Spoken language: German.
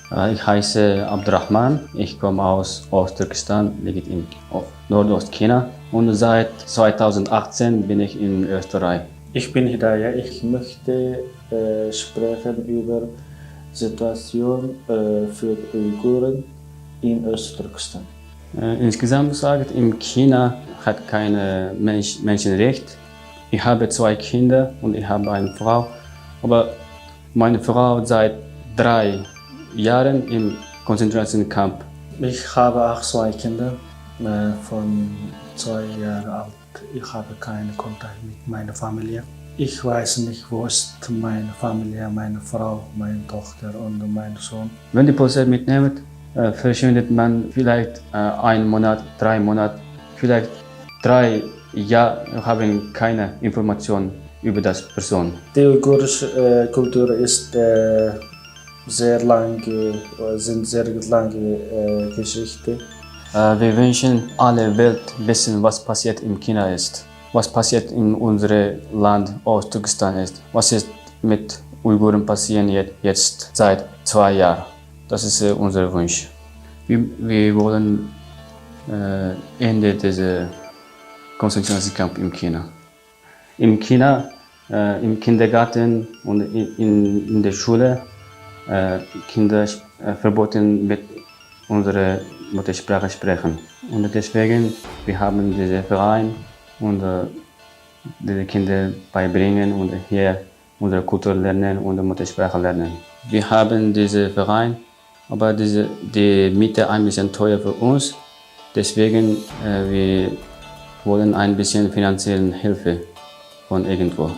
Ich heiße Abdurrahman, ich komme aus Osttürkestan, liegt in Nordostchina und seit 2018 bin ich in Österreich. Ich bin Hidayah. Ich möchte sprechen über Situation für Uiguren in Östtürkestan. Insgesamt sagt, in China hat keine Menschenrecht. Ich habe 2 Kinder und ich habe eine Frau, aber meine Frau seit 3 Jahren im Konzentrationskampf. Ich habe auch 2 Kinder von 2 Jahren alt. Ich habe keinen Kontakt mit meiner Familie. Ich weiß nicht, wo ist meine Familie, meine Frau, meine Tochter und mein Sohn. Wenn die Polizei mitnimmt, verschwindet man vielleicht 1 Monat, 3 Monate, vielleicht 3 Jahre haben keine Informationen über das Person. Die uigurische Kultur ist sehr lange Geschichte. Wir wünschen alle Welt wissen, was passiert in China ist, was passiert in unserem Land Osttürkestan ist, was ist mit Uiguren passieren jetzt seit 2 Jahren. Das ist unser Wunsch. Wir wollen Ende dieser Konzentrationskampf in China. In China, im Kindergarten und in der Schule, Kinder verboten mit unserer Muttersprache sprechen. Und deswegen, wir haben diesen Verein und diese Kinder beibringen und hier unsere Kultur lernen und Muttersprache lernen. Wir haben diesen Verein, aber die Miete ein bisschen teuer für uns. Deswegen wir wollen ein bisschen finanzielle Hilfe von irgendwo.